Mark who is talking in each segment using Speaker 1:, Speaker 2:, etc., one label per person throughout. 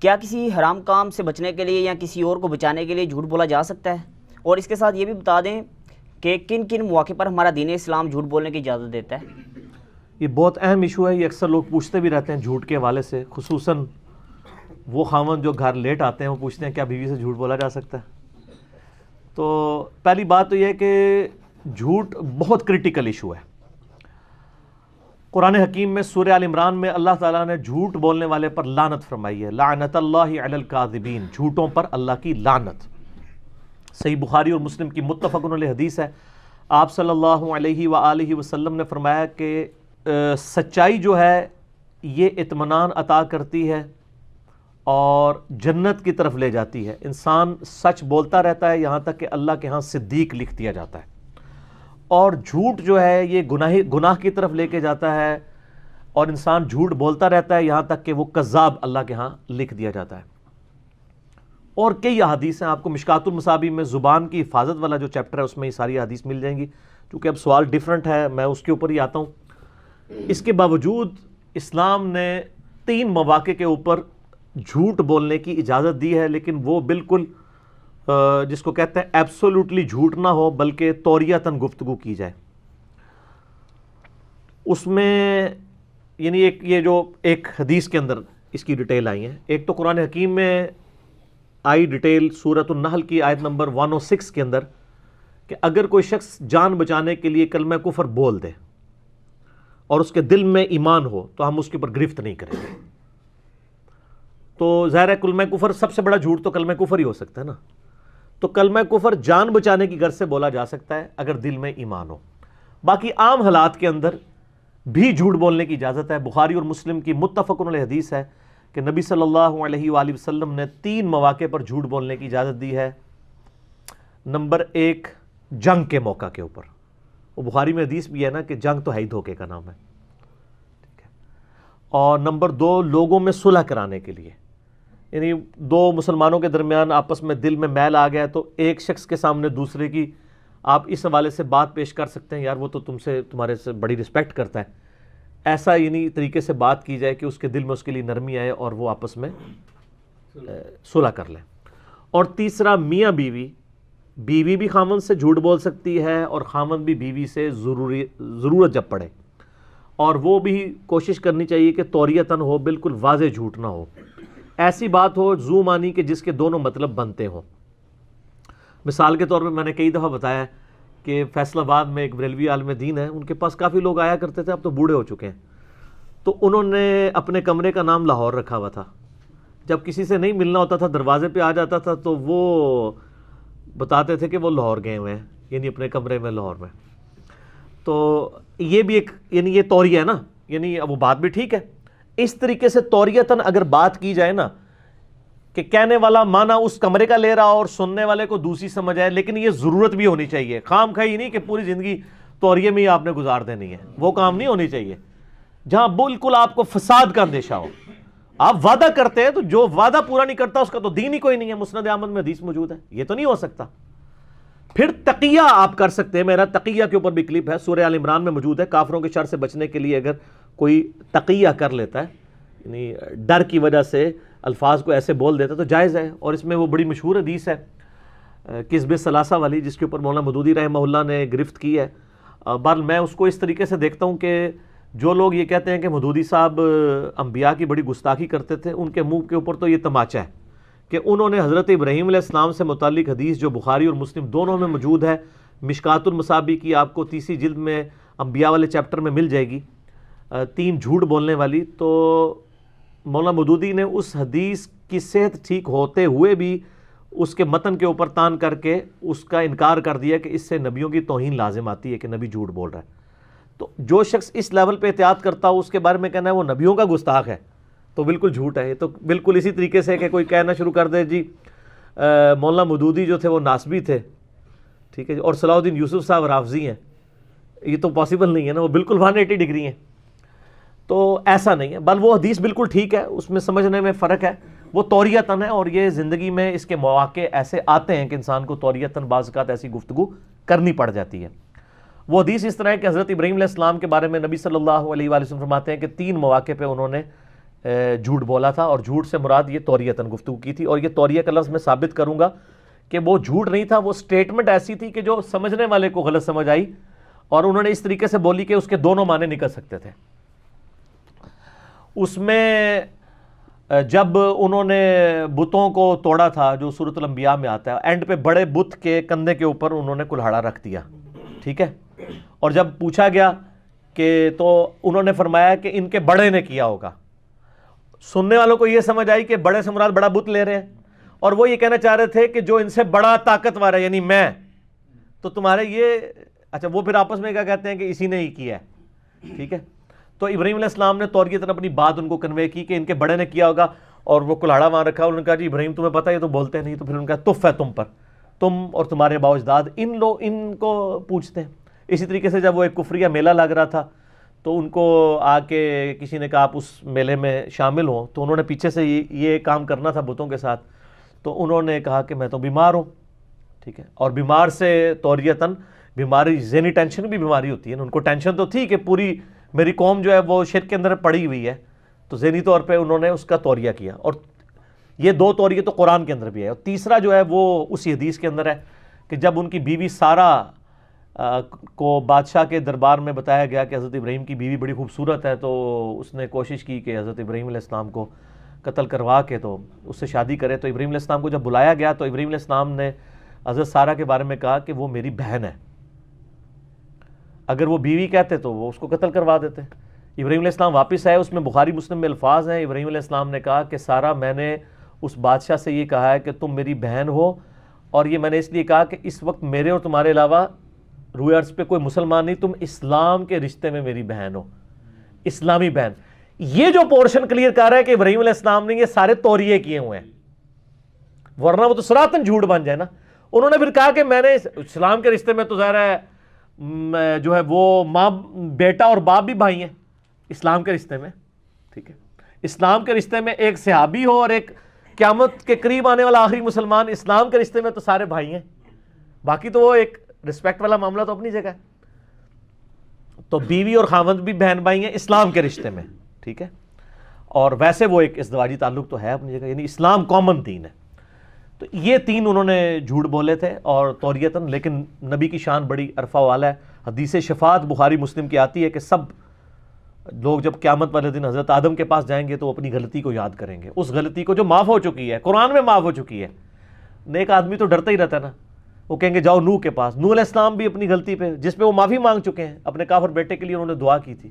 Speaker 1: کیا کسی حرام کام سے بچنے کے لیے یا کسی اور کو بچانے کے لیے جھوٹ بولا جا سکتا ہے؟ اور اس کے ساتھ یہ بھی بتا دیں کہ کن کن مواقع پر ہمارا دین اسلام جھوٹ بولنے کی اجازت دیتا ہے؟
Speaker 2: یہ بہت اہم ایشو ہے، یہ اکثر لوگ پوچھتے بھی رہتے ہیں جھوٹ کے حوالے سے، خصوصاً وہ خاوند جو گھر لیٹ آتے ہیں وہ پوچھتے ہیں کیا بیوی سے جھوٹ بولا جا سکتا ہے؟ تو پہلی بات تو یہ ہے کہ جھوٹ بہت کرٹیکل ایشو ہے۔ قرآن حکیم میں سورہ آل عمران میں اللہ تعالیٰ نے جھوٹ بولنے والے پر لعنت فرمائی ہے، لعنت اللہ علی الکاذبین، جھوٹوں پر اللہ کی لعنت۔ صحیح بخاری اور مسلم کی متفق علیہ حدیث ہے، آپ صلی اللہ علیہ وآلہ وسلم نے فرمایا کہ سچائی جو ہے یہ اطمینان عطا کرتی ہے اور جنت کی طرف لے جاتی ہے۔ انسان سچ بولتا رہتا ہے یہاں تک کہ اللہ کے ہاں صدیق لکھ دیا جاتا ہے، اور جھوٹ جو ہے یہ گناہ کی طرف لے کے جاتا ہے، اور انسان جھوٹ بولتا رہتا ہے یہاں تک کہ وہ کذاب اللہ کے ہاں لکھ دیا جاتا ہے۔ اور کئی احادیث ہیں، آپ کو مشکات المصابیح میں زبان کی حفاظت والا جو چیپٹر ہے اس میں یہ ساری احادیث مل جائیں گی، کیونکہ اب سوال ڈیفرنٹ ہے، میں اس کے اوپر ہی آتا ہوں۔ اس کے باوجود اسلام نے 3 مواقع کے اوپر جھوٹ بولنے کی اجازت دی ہے، لیکن وہ بالکل جس کو کہتے ہیں ایبسولوٹلی جھوٹ نہ ہو، بلکہ توریتاً گفتگو کی جائے۔ اس میں یعنی یہ جو ایک حدیث کے اندر اس کی ڈیٹیل آئی ہے، ایک تو قرآن حکیم میں آئی ڈیٹیل سورۃ النحل کی آیت نمبر 106 کے اندر کہ اگر کوئی شخص جان بچانے کے لیے کلمہ کفر بول دے اور اس کے دل میں ایمان ہو تو ہم اس کے اوپر گرفت نہیں کریں گے۔ تو ظاہر ہے کلمہ کفر سب سے بڑا جھوٹ تو کلمہ کفر ہی ہو سکتا ہے نا، تو کلمہ کفر جان بچانے کی غرض سے بولا جا سکتا ہے اگر دل میں ایمان ہو۔ باقی عام حالات کے اندر بھی جھوٹ بولنے کی اجازت ہے۔ بخاری اور مسلم کی متفق علیہ حدیث ہے کہ نبی صلی اللہ علیہ وآلہ وسلم نے 3 مواقع پر جھوٹ بولنے کی اجازت دی ہے۔ نمبر 1 جنگ کے موقع کے اوپر، وہ بخاری میں حدیث بھی ہے نا کہ جنگ تو ہے ہی دھوکے کا نام ہے، ٹھیک ہے۔ اور نمبر 2 لوگوں میں صلح کرانے کے لیے، یعنی 2 مسلمانوں کے درمیان آپس میں دل میں میل آ گیا تو ایک شخص کے سامنے دوسرے کی آپ اس حوالے سے بات پیش کر سکتے ہیں، یار وہ تو تمہارے سے بڑی رسپیکٹ کرتا ہے، ایسا یعنی طریقے سے بات کی جائے کہ اس کے دل میں اس کے لیے نرمی آئے اور وہ آپس میں صلح کر لیں۔ اور تیسرا میاں بیوی بھی خامن سے جھوٹ بول سکتی ہے اور خامن بھی بیوی سے ضرورت جب پڑے، اور وہ بھی کوشش کرنی چاہیے کہ توریتاً ہو، بالکل واضح جھوٹ نہ ہو، ایسی بات ہو زو مانی کہ جس کے دونوں مطلب بنتے ہوں۔ مثال کے طور پہ میں نے کئی دفعہ بتایا کہ فیصل آباد میں ایک بریلوی عالم دین ہے، ان کے پاس کافی لوگ آیا کرتے تھے، اب تو بوڑھے ہو چکے ہیں، تو انہوں نے اپنے کمرے کا نام لاہور رکھا ہوا تھا۔ جب کسی سے نہیں ملنا ہوتا تھا دروازے پہ آ جاتا تھا تو وہ بتاتے تھے کہ وہ لاہور گئے ہوئے ہیں، یعنی اپنے کمرے میں لاہور میں۔ تو یہ بھی ایک یعنی یہ توریہ ہے نا، یعنی وہ بات بھی ٹھیک ہے۔ اس طریقے سے توریتاً اگر بات کی جائے نا کہ کہنے والا معنی اس کمرے کا لے رہا اور سننے والے کو دوسری سمجھ آئے، لیکن یہ ضرورت بھی ہونی چاہیے، خام خواہ نہیں کہ پوری زندگی توریے میں ہی آپ نے گزار دینی ہے، وہ کام نہیں ہونی چاہیے جہاں بالکل آپ کو فساد کا اندیشہ ہو۔ آپ وعدہ کرتے ہیں تو جو وعدہ پورا نہیں کرتا اس کا تو دین ہی کوئی نہیں ہے، مسند احمد میں حدیث موجود ہے، یہ تو نہیں ہو سکتا۔ پھر تقیہ آپ کر سکتے ہیں، میرا تقیہ کے اوپر بھی کلپ ہے، سورہ آل عمران میں موجود ہے، کافروں کے شر سے بچنے کے لیے اگر کوئی تقیہ کر لیتا ہے، یعنی ڈر کی وجہ سے الفاظ کو ایسے بول دیتا ہے تو جائز ہے۔ اور اس میں وہ بڑی مشہور حدیث ہے کذب ثلاثہ والی، جس کے اوپر مولانا مودودی رحمہ اللہ نے گرفت کی ہے۔ بہرحال میں اس کو اس طریقے سے دیکھتا ہوں کہ جو لوگ یہ کہتے ہیں کہ مودودی صاحب انبیاء کی بڑی گستاخی کرتے تھے، ان کے منہ کے اوپر تو یہ تماچا ہے کہ انہوں نے حضرت ابراہیم علیہ السلام سے متعلق حدیث جو بخاری اور مسلم دونوں میں موجود ہے، مشکات المصابیح کی آپ کو 30 جلد میں انبیاء والے چیپٹر میں مل جائے گی، 3 جھوٹ بولنے والی، تو مولانا مودودی نے اس حدیث کی صحت ٹھیک ہوتے ہوئے بھی اس کے متن کے اوپر تان کر کے اس کا انکار کر دیا کہ اس سے نبیوں کی توہین لازم آتی ہے کہ نبی جھوٹ بول رہا ہے۔ تو جو شخص اس لیول پہ احتیاط کرتا ہو اس کے بارے میں کہنا ہے وہ نبیوں کا گستاخ ہے تو بالکل جھوٹ ہے۔ تو بالکل اسی طریقے سے کہ کوئی کہنا شروع کر دے جی مولانا مودودی جو تھے وہ ناسبی تھے، ٹھیک ہے، اور صلاح الدین یوسف صاحب رافضی ہیں، یہ تو پاسبل نہیں ہے نا، وہ بالکل 180 ڈگری ہیں، تو ایسا نہیں ہے۔ بل وہ حدیث بالکل ٹھیک ہے، اس میں سمجھنے میں فرق ہے، وہ توریتاً ہے، اور یہ زندگی میں اس کے مواقع ایسے آتے ہیں کہ انسان کو توریتاً بعض اوقات ایسی گفتگو کرنی پڑ جاتی ہے۔ وہ حدیث اس طرح ہے کہ حضرت ابراہیم علیہ السلام کے بارے میں نبی صلی اللہ علیہ وآلہ وسلم فرماتے ہیں کہ 3 مواقع پہ انہوں نے جھوٹ بولا تھا، اور جھوٹ سے مراد یہ توریتاً گفتگو کی تھی، اور یہ توریہ کا لفظ میں ثابت کروں گا کہ وہ جھوٹ نہیں تھا، وہ سٹیٹمنٹ ایسی تھی کہ جو سمجھنے والے کو غلط سمجھ آئی، اور انہوں نے اس طریقے سے بولی کہ اس کے دونوں معنی نکل سکتے تھے۔ اس میں جب انہوں نے بتوں کو توڑا تھا، جو سورۃ الانبیاء میں آتا ہے، اینڈ پہ بڑے بت کے کندھے کے اوپر انہوں نے کلہاڑا رکھ دیا، ٹھیک ہے، اور جب پوچھا گیا کہ تو انہوں نے فرمایا کہ ان کے بڑے نے کیا ہوگا۔ سننے والوں کو یہ سمجھ آئی کہ بڑے سے مراد بڑا بت لے رہے ہیں، اور وہ یہ کہنا چاہ رہے تھے کہ جو ان سے بڑا طاقتور ہے یعنی میں، تو تمہارے یہ اچھا، وہ پھر آپس میں کیا کہتے ہیں کہ اسی نے ہی کیا ہے، ٹھیک ہے۔ تو ابراہیم علیہ السلام نے توریتاً اپنی بات ان کو کنوے کی کہ ان کے بڑے نے کیا ہوگا، اور وہ کلہاڑا وہاں رکھا، انہوں نے کہا جی ابراہیم تمہیں پتہ ہے، تو بولتے نہیں، تو پھر ان کا تف ہے تم پر، تم اور تمہارے باؤ اجداد ان کو پوچھتے ہیں۔ اسی طریقے سے جب وہ ایک کفریہ میلہ لگ رہا تھا تو ان کو آ کے کسی نے کہا آپ اس میلے میں شامل ہوں، تو انہوں نے پیچھے سے یہ کام کرنا تھا بتوں کے ساتھ، تو انہوں نے کہا کہ میں تو بیمار ہوں، ٹھیک ہے، اور بیمار سے توریتاً بیماری ذہنی ٹینشن بھی بیماری ہوتی ہے، ان کو ٹینشن تو تھی کہ پوری میری قوم جو ہے وہ شرک کے اندر پڑی ہوئی ہے، تو ذہنی طور پہ انہوں نے اس کا توریہ کیا، اور یہ دو توریہ تو قرآن کے اندر بھی ہے، اور تیسرا جو ہے وہ اسی حدیث کے اندر ہے کہ جب ان کی بیوی سارہ کو بادشاہ کے دربار میں بتایا گیا کہ حضرت ابراہیم کی بیوی بڑی خوبصورت ہے، تو اس نے کوشش کی کہ حضرت ابراہیم علیہ السلام کو قتل کروا کے تو اس سے شادی کرے، تو ابراہیم علیہ السلام کو جب بلایا گیا تو ابراہیم علیہ السلام نے حضرت سارہ کے بارے میں کہا کہ وہ میری بہن ہے، اگر وہ بیوی کہتے تو وہ اس کو قتل کروا دیتے۔ ابراہیم علیہ السلام واپس آئے، اس میں بخاری مسلم میں الفاظ ہیں، ابراہیم علیہ السلام نے کہا کہ سارہ میں نے اس بادشاہ سے یہ کہا ہے کہ تم میری بہن ہو، اور یہ میں نے اس لیے کہا کہ اس وقت میرے اور تمہارے علاوہ روئے ارض پہ کوئی مسلمان نہیں، تم اسلام کے رشتے میں میری بہن ہو، اسلامی بہن۔ یہ جو پورشن کلیئر کر رہا ہے کہ ابراہیم علیہ السلام نے یہ سارے توریے کیے ہوئے ہیں، ورنہ وہ تو سراطن جھوٹ بن جائے نا۔ انہوں نے پھر کہا کہ میں نے اسلام کے رشتے میں تو ظاہر ہے جو ہے وہ ماں بیٹا اور باپ بھی بھائی ہیں اسلام کے رشتے میں، ٹھیک ہے، اسلام کے رشتے میں ایک صحابی ہو اور ایک قیامت کے قریب آنے والا آخری مسلمان، اسلام کے رشتے میں تو سارے بھائی ہیں، باقی تو وہ ایک رسپیکٹ والا معاملہ تو اپنی جگہ ہے۔ تو بیوی اور خاوند بھی بہن بھائی ہیں اسلام کے رشتے میں، ٹھیک ہے، اور ویسے وہ ایک ازدواجی تعلق تو ہے اپنی جگہ، یعنی اسلام کامن دین ہے۔ تو یہ تین انہوں نے جھوٹ بولے تھے اور توریتاً، لیکن نبی کی شان بڑی عرفہ والا ہے۔ حدیث شفاعت بخاری مسلم کی آتی ہے کہ سب لوگ جب قیامت والے دن حضرت آدم کے پاس جائیں گے تو وہ اپنی غلطی کو یاد کریں گے، اس غلطی کو جو معاف ہو چکی ہے، قرآن میں معاف ہو چکی ہے۔ نیک آدمی تو ڈرتا ہی رہتا ہے نا، وہ کہیں گے جاؤ نوح کے پاس، نوح علیہ السلام بھی اپنی غلطی پہ جس پہ وہ معافی مانگ چکے ہیں، اپنے کافر بیٹے کے لیے انہوں نے دعا کی تھی،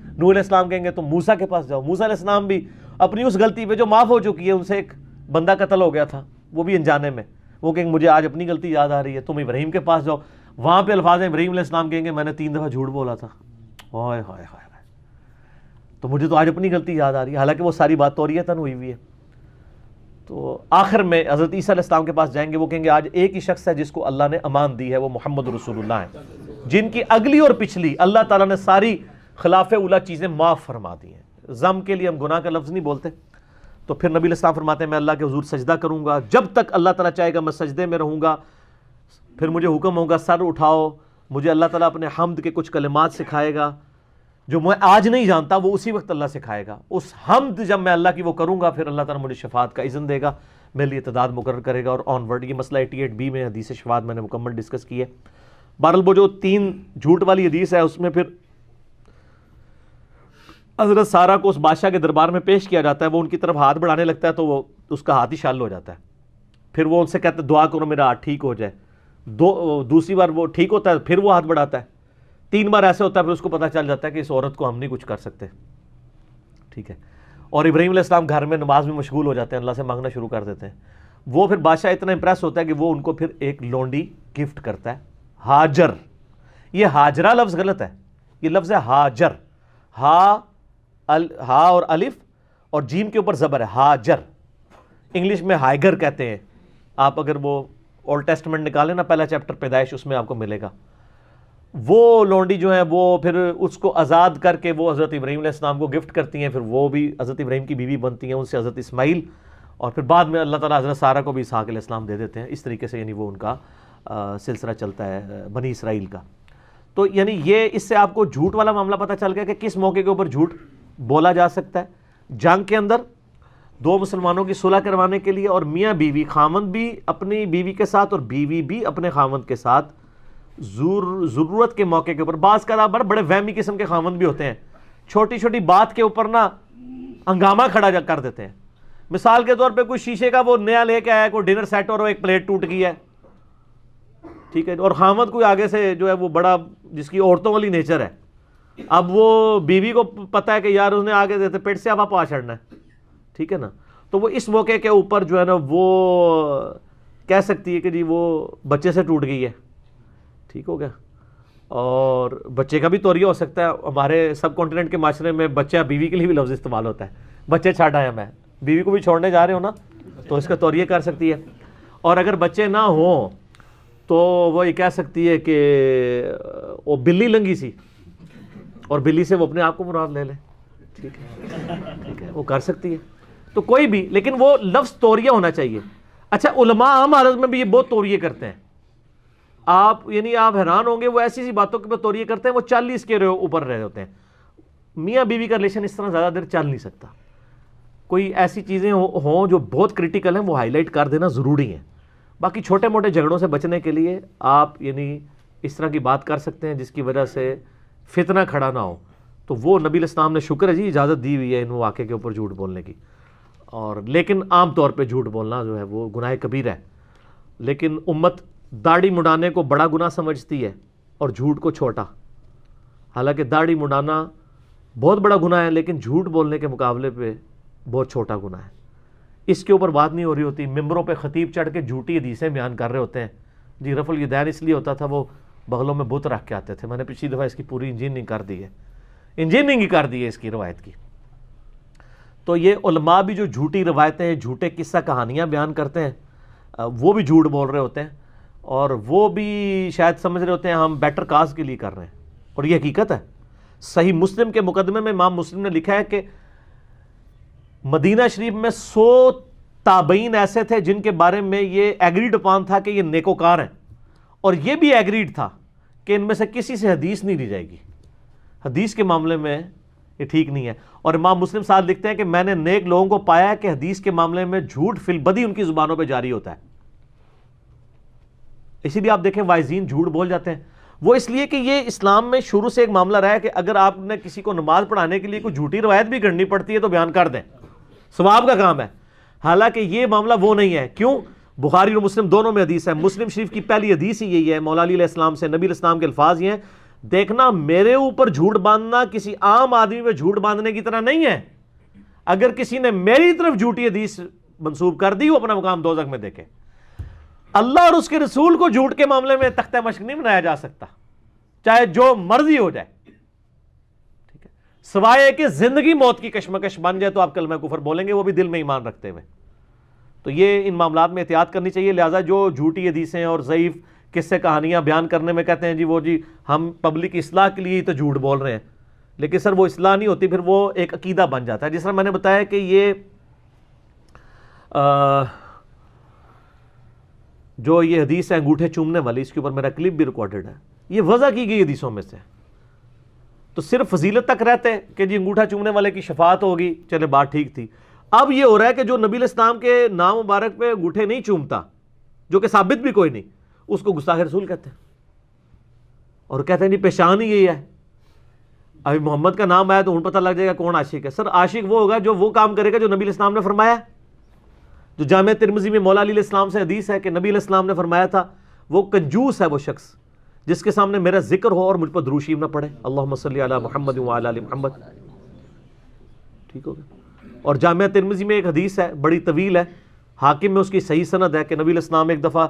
Speaker 2: نوح علیہ السلام کہیں گے تم موسیٰ کے پاس جاؤ، موسیٰ علیہ السلام بھی اپنی اس غلطی پہ جو معاف ہو چکی ہے، ان سے ایک بندہ قتل ہو گیا تھا وہ بھی انجانے میں، وہ کہیں گے مجھے آج اپنی غلطی یاد آ رہی ہے، تم ابراہیم کے پاس جاؤ، وہاں پہ الفاظ ہیں ابراہیم علیہ السلام کہیں گے میں نے 3 دفعہ جھوٹ بولا تھا، ہائے ہائے ہائے، تو مجھے تو آج اپنی غلطی یاد آ رہی ہے، حالانکہ وہ ساری بات توریتاً ہوئی ہوئی ہے۔ تو آخر میں حضرت عیسیٰ علیہ السلام کے پاس جائیں گے، وہ کہیں گے آج ایک ہی شخص ہے جس کو اللہ نے امان دی ہے، وہ محمد رسول اللہ ہے، جن کی اگلی اور پچھلی اللہ تعالیٰ نے ساری خلاف اولا چیزیں معاف فرما دی ہیں۔ ضم کے لیے ہم گناہ کا لفظ نہیں بولتے۔ تو پھر نبی علیہ السلام فرماتے ہیں میں اللہ کے حضور سجدہ کروں گا، جب تک اللہ تعالیٰ چاہے گا میں سجدے میں رہوں گا، پھر مجھے حکم ہوگا سر اٹھاؤ، مجھے اللہ تعالیٰ اپنے حمد کے کچھ کلمات سکھائے گا جو میں آج نہیں جانتا، وہ اسی وقت اللہ سکھائے گا۔ اس حمد جب میں اللہ کی وہ کروں گا، پھر اللہ تعالیٰ مجھے شفاعت کا اذن دے گا، میرے لیے تعداد مقرر کرے گا اور آن ورڈ۔ یہ مسئلہ 88B میں حدیث شفاعت میں نے مکمل ڈسکس کی ہے۔ بہرحال وہ جو 3 جھوٹ والی حدیث ہے اس میں پھر حضرت سارہ کو اس بادشاہ کے دربار میں پیش کیا جاتا ہے، وہ ان کی طرف ہاتھ بڑھانے لگتا ہے تو وہ اس کا ہاتھ ہی شال ہو جاتا ہے، پھر وہ ان سے کہتے دعا کرو میرا ہاتھ ٹھیک ہو جائے، دوسری بار وہ ٹھیک ہوتا ہے، پھر وہ ہاتھ بڑھاتا ہے، 3 بار ایسے ہوتا ہے، پھر اس کو پتہ چل جاتا ہے کہ اس عورت کو ہم نہیں کچھ کر سکتے، ٹھیک ہے۔ اور ابراہیم علیہ السلام گھر میں نماز میں مشغول ہو جاتے ہیں، اللہ سے مانگنا شروع کر دیتے ہیں۔ وہ پھر بادشاہ اتنا امپریس ہوتا ہے کہ وہ ان کو پھر ایک لونڈی گفٹ کرتا ہے، ہاجر۔ یہ ہاجرہ لفظ غلط ہے، یہ لفظ ہے ہاجر، ہا اور الف اور جیم کے اوپر زبر ہے، ہاجر۔ انگلش میں ہائیگر کہتے ہیں۔ آپ اگر وہ اولڈ ٹیسٹمنٹ نکالیں نا، پہلا چیپٹر پیدائش، اس میں آپ کو ملے گا۔ وہ لونڈی جو ہے وہ پھر اس کو آزاد کر کے وہ حضرت ابراہیم علیہ السلام کو گفٹ کرتی ہیں، پھر وہ بھی حضرت ابراہیم کی بیوی بنتی ہیں، ان سے حضرت اسماعیل، اور پھر بعد میں اللہ تعالیٰ حضرت سارہ کو بھی اسحاق علیہ السلام دے دیتے ہیں۔ اس طریقے سے یعنی وہ ان کا سلسلہ چلتا ہے بنی اسرائیل کا۔ تو یعنی یہ اس سے آپ کو جھوٹ والا معاملہ پتہ چل گیا کہ کس موقع کے اوپر جھوٹ بولا جا سکتا ہے، جنگ کے اندر دو مسلمانوں کی صلح کروانے کے لیے، اور میاں بیوی، خاوند بھی اپنی بیوی کے ساتھ اور بیوی بھی اپنے خاوند کے ساتھ ضرورت کے موقع کے اوپر، بعض کا بڑے وہمی قسم کے خاوند بھی ہوتے ہیں، چھوٹی چھوٹی بات کے اوپر نا ہنگامہ کھڑا کر دیتے ہیں. مثال کے طور پہ کوئی شیشے کا وہ نیا لے کے آیا، کوئی ڈنر سیٹ اور ایک پلیٹ ٹوٹ گئی ہے، ٹھیک ہے، اور خاوند کوئی آگے سے جو ہے وہ بڑا جس کی عورتوں والی نیچر ہے، اب وہ بیوی کو پتہ ہے کہ یار اس نے آگے دیتے پیٹ سے آپ آ چڑھنا ہے، ٹھیک ہے نا، تو وہ اس موقع کے اوپر جو ہے نا وہ کہہ سکتی ہے کہ جی وہ بچے سے ٹوٹ گئی ہے، ٹھیک ہو گیا. اور بچے کا بھی توریہ ہو سکتا ہے. ہمارے سب کانٹیننٹ کے معاشرے میں بچہ بیوی کے لیے بھی لفظ استعمال ہوتا ہے، بچے چھاڑ آیا میں، بیوی کو بھی چھوڑنے جا رہے ہو نا تو اس کا توریہ کر سکتی ہے. اور اگر بچے نہ ہوں تو وہ یہ کہہ سکتی ہے کہ وہ بلی لنگی سی، اور بلی سے وہ اپنے آپ کو مراد لے لے، ٹھیک ہے، وہ کر سکتی ہے. تو کوئی بھی، لیکن وہ لفظ توریہ ہونا چاہیے. اچھا، علماء عام حالت میں بھی یہ بہت توریہ کرتے ہیں. آپ حیران ہوں گے، وہ ایسی سی باتوں کے توریہ کرتے ہیں، وہ 40 کے اوپر رہے ہوتے ہیں. میاں بیوی کا ریلیشن اس طرح زیادہ دیر چل نہیں سکتا. کوئی ایسی چیزیں ہوں جو بہت کرٹیکل ہیں، وہ ہائی لائٹ کر دینا ضروری ہیں. باقی چھوٹے موٹے جھگڑوں سے بچنے کے لیے آپ اس طرح کی بات کر سکتے ہیں جس کی وجہ سے فتنہ کھڑا نہ ہو. تو وہ نبی علیہ السلام نے شکر ہے جی اجازت دی ہوئی ہے ان واقعے کے اوپر جھوٹ بولنے کی. اور لیکن عام طور پہ جھوٹ بولنا جو ہے وہ گناہ کبیرہ ہے. لیکن امت داڑھی مڈانے کو بڑا گناہ سمجھتی ہے اور جھوٹ کو چھوٹا. حالانکہ داڑھی مڈانا بہت بڑا گناہ ہے، لیکن جھوٹ بولنے کے مقابلے پہ بہت چھوٹا گناہ ہے. اس کے اوپر بات نہیں ہو رہی ہوتی. ممبروں پہ خطیب چڑھ کے جھوٹی حدیثیں بیان کر رہے ہوتے ہیں. جی رفع الیدین اس لیے ہوتا تھا وہ بغلوں میں بت رکھ کے آتے تھے. میں نے پچھلی دفعہ اس کی پوری انجینئرنگ کر دی ہے، انجینئرنگ کر دی ہے اس کی روایت کی. تو یہ علماء بھی جو جھوٹی روایتیں، جھوٹے قصہ کہانیاں بیان کرتے ہیں، وہ بھی جھوٹ بول رہے ہوتے ہیں، اور وہ بھی شاید سمجھ رہے ہوتے ہیں ہم بیٹر کاز کے لیے کر رہے ہیں. اور یہ حقیقت ہے. صحیح مسلم کے مقدمے میں امام مسلم نے لکھا ہے کہ مدینہ شریف میں 100 تابعین ایسے تھے جن کے بارے میں یہ ایگریڈ اپان تھا کہ یہ نیکوکار ہیں، اور یہ بھی ایگریڈ تھا کہ ان میں سے کسی سے حدیث نہیں لی جائے گی. حدیث کے معاملے میں یہ ٹھیک نہیں ہے. اور امام مسلم صاحب لکھتے ہیں کہ میں نے نیک لوگوں کو پایا ہے کہ حدیث کے معاملے میں جھوٹ فی البدی ان کی زبانوں پہ جاری ہوتا ہے. اسی لیے آپ دیکھیں واعظین جھوٹ بول جاتے ہیں. وہ اس لیے کہ یہ اسلام میں شروع سے ایک معاملہ رہا ہے کہ اگر آپ نے کسی کو نماز پڑھانے کے لیے کوئی جھوٹی روایت بھی کرنی پڑتی ہے تو بیان کر دیں، ثواب کا کام ہے. حالانکہ یہ معاملہ وہ نہیں ہے. کیوں؟ بخاری اور مسلم دونوں میں حدیث ہے. مسلم شریف کی پہلی حدیث ہی یہی ہے، مولا علی علیہ السلام سے. نبی علیہ السلام کے الفاظ یہ ہیں، دیکھنا میرے اوپر جھوٹ باندھنا کسی عام آدمی میں جھوٹ باندھنے کی طرح نہیں ہے. اگر کسی نے میری طرف جھوٹی حدیث منسوب کر دی وہ اپنا مقام دوزخ میں دیکھے. اللہ اور اس کے رسول کو جھوٹ کے معاملے میں تختہ مشق نہیں بنایا جا سکتا، چاہے جو مرضی ہو جائے، ٹھیک ہے، سوائے کہ زندگی موت کی کشمکش بن جائے تو آپ کلمہ کفر بولیں گے، وہ بھی دل میں ایمان رکھتے ہوئے. تو یہ ان معاملات میں احتیاط کرنی چاہیے. لہٰذا جو جھوٹی حدیثیں اور ضعیف قصے کہانیاں بیان کرنے میں کہتے ہیں جی ہم پبلک کی اصلاح کے لیے تو جھوٹ بول رہے ہیں، لیکن سر وہ اصلاح نہیں ہوتی، پھر وہ ایک عقیدہ بن جاتا ہے. جس طرح میں نے بتایا کہ یہ جو یہ حدیث ہے انگوٹھے چومنے والی، اس کے اوپر میرا کلپ بھی ریکارڈڈ ہے، یہ وضع کی گئی حدیثوں میں سے. تو صرف فضیلت تک رہتے کہ جی انگوٹھا چومنے والے کی شفاعت ہوگی، چلے بات ٹھیک تھی. اب یہ ہو رہا ہے کہ جو نبی علیہ السلام کے نام مبارک پہ انگوٹھے نہیں چومتا، جو کہ ثابت بھی کوئی نہیں، اس کو گستاخ رسول کہتے ہیں. اور کہتے ہیں جی پیشان ہی یہی ہے، ابھی محمد کا نام آیا تو ان پتہ لگ جائے گا کون عاشق ہے. سر عاشق وہ ہوگا جو وہ کام کرے گا جو نبی علیہ السلام نے فرمایا. جو جامع ترمذی میں مولا علی علیہ السلام سے حدیث ہے کہ نبی علیہ السلام نے فرمایا تھا، وہ کنجوس ہے وہ شخص جس کے سامنے میرا ذکر ہو اور مجھ پر درود شریف نہ پڑھے. اللہم صلی علی محمد وعلی آل محمد. ٹھیک ہوگا. اور جامعہ ترمذی میں ایک حدیث ہے بڑی طویل ہے، حاکم میں اس کی صحیح سند ہے کہ نبی علیہ السلام ایک دفعہ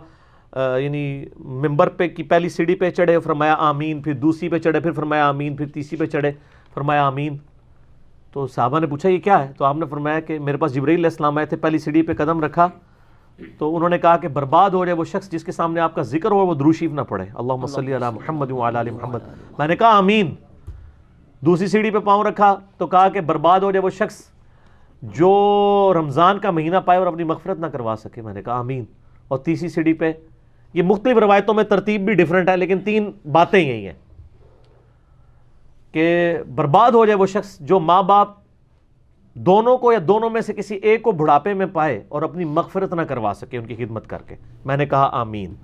Speaker 2: ممبر پہ کی پہلی سیڑھی پہ چڑھے، فرمایا آمین، پھر دوسری پہ چڑھے، پھر فرمایا آمین، پھر تیسری پہ چڑھے، فرمایا آمین. تو صحابہ نے پوچھا یہ کیا ہے؟ تو آپ نے فرمایا کہ میرے پاس جبرائیل علیہ السلام آئے تھے، پہلی سیڑھی پہ قدم رکھا تو انہوں نے کہا کہ برباد ہو جائے وہ شخص جس کے سامنے آپ کا ذکر ہو وہ درود شریف نہ پڑھے. اللہم صلی علی محمد وعلی آل محمد. میں نے کہا آمین. دوسری سیڑھی پہ پاؤں رکھا تو کہا کہ برباد ہو جائے وہ شخص جو رمضان کا مہینہ پائے اور اپنی مغفرت نہ کروا سکے. میں نے کہا آمین. اور تیسری سیڑھی پہ، یہ مختلف روایتوں میں ترتیب بھی ڈیفرنٹ ہے لیکن 3 باتیں یہی ہیں کہ برباد ہو جائے وہ شخص جو ماں باپ دونوں کو یا دونوں میں سے کسی ایک کو بڑھاپے میں پائے اور اپنی مغفرت نہ کروا سکے ان کی خدمت کر کے. میں نے کہا آمین.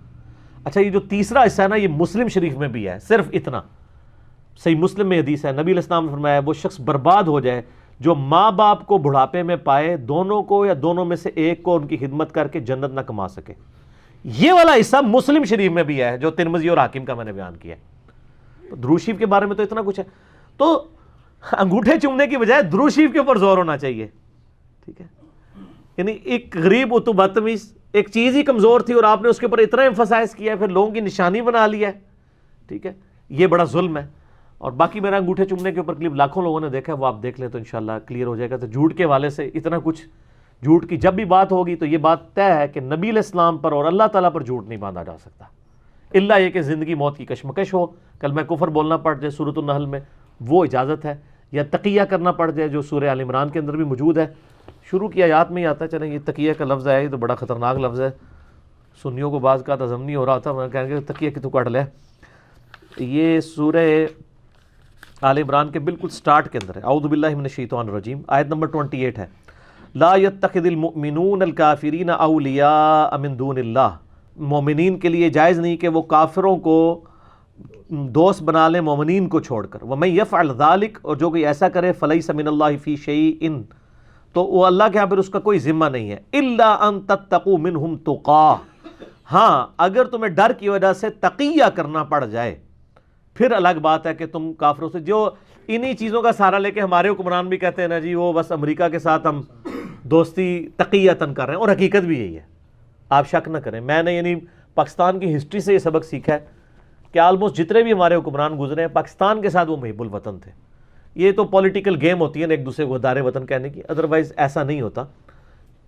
Speaker 2: اچھا یہ جو تیسرا حصہ ہے نا، یہ مسلم شریف میں بھی ہے، صرف اتنا. صحیح مسلم میں حدیث ہے، نبی علیہ السلام نے فرمایا وہ شخص برباد ہو جائے جو ماں باپ کو بڑھاپے میں پائے، دونوں کو یا دونوں میں سے ایک کو ان کی خدمت کر کے جنت نہ کما سکے. یہ والا حصہ مسلم شریف میں بھی ہے جو ترمذی اور حاکم کا میں نے بیان کیا ہے. تو درود شریف کے بارے میں تو اتنا کچھ ہے. تو انگوٹھے چومنے کی بجائے درود شریف کے اوپر زور ہونا چاہیے. ٹھیک ہے، یعنی ایک غریب تو بدتمیز، ایک چیز ہی کمزور تھی اور آپ نے اس کے اوپر اتنا ایمفسائز کیا ہے، پھر لوگوں کی نشانی بنا لیا ہے. ٹھیک ہے، یہ بڑا ظلم ہے. اور باقی میرا انگوٹھے چومنے کے اوپر کلپ لاکھوں لوگوں نے دیکھا ہے، وہ آپ دیکھ لیں تو انشاءاللہ کلیئر ہو جائے گا. تو جھوٹ کے والے سے اتنا کچھ، جھوٹ کی جب بھی بات ہوگی تو یہ بات طے ہے کہ نبی علیہ السلام پر اور اللہ تعالیٰ پر جھوٹ نہیں باندھا جا سکتا، الا یہ کہ زندگی موت کی کشمکش ہو، کلمہ کفر بولنا پڑ جائے سورۃ النحل میں، وہ اجازت ہے، یا تقیہ کرنا پڑ جائے جو سورہ آل عمران کے اندر بھی موجود ہے. شروع کی آیات میں ہی آتا ہے. چلیں یہ تقیہ کا لفظ ہے، یہ تو بڑا خطرناک لفظ ہے. سنیوں کو بعض کا ہضم نہیں ہو رہا تھا، میں کہیں گے تقیہ کی تو کٹ لے. یہ سورہ آل عمران کے بالکل سٹارٹ کے اندر ہے. اعوذ باللہ من الشیطان الرجیم، آیت نمبر 28 ہے. لا يتخذ المؤمنون الکافرین اولیاء من دون اللہ. مومنین کے لیے جائز نہیں کہ وہ کافروں کو دوست بنا لیں مومنین کو چھوڑ کر. ومن یفعل ذلک، اور جو کوئی ایسا کرے فلیس من اللہ فی شیء، تو وہ اللہ کے یہاں پر اس کا کوئی ذمہ نہیں ہے. الا ان تتقوا منہم تقاہ، ہاں اگر تمہیں ڈر کی وجہ سے تقیہ کرنا پڑ جائے پھر الگ بات ہے کہ تم کافروں سے، جو انہی چیزوں کا سہارا لے کے ہمارے حکمران بھی کہتے ہیں نا جی وہ بس امریکہ کے ساتھ ہم دوستی تقیتاً کر رہے ہیں، اور حقیقت بھی یہی ہے. آپ شک نہ کریں، میں نے یعنی پاکستان کی ہسٹری سے یہ سبق سیکھا ہے کہ آلموسٹ جتنے بھی ہمارے حکمران گزرے ہیں پاکستان کے ساتھ وہ محب الوطن تھے. یہ تو پولیٹیکل گیم ہوتی ہے نا ایک دوسرے کو دار وطن کہنے کی، ادروائز ایسا نہیں ہوتا.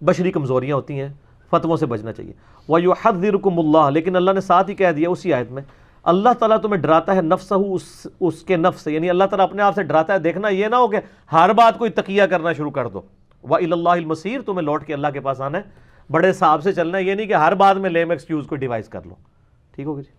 Speaker 2: بشری کمزوریاں ہوتی ہیں، فتووں سے بچنا چاہیے. وَيُحَذِّرُكُمُ اللَّهُ، لیکن اللہ نے ساتھ ہی کہہ دیا اسی آیت میں، اللہ تعالیٰ تمہیں ڈراتا ہے نفسہ، اس کے نفس سے، یعنی اللہ تعالیٰ اپنے آپ سے ڈراتا ہے. دیکھنا یہ نہ ہو کہ ہر بات کوئی تقیہ کرنا شروع کر دو. وَإِلَى اللَّهِ الْمَصِيرُ، تمہیں لوٹ کے اللہ کے پاس آنا ہے، بڑے صاحب سے چلنا ہے، یہ نہیں کہ ہر بات میں لیم ایکسکیوز کو ڈیوائز کر لو. ٹھیک ہوگا جی.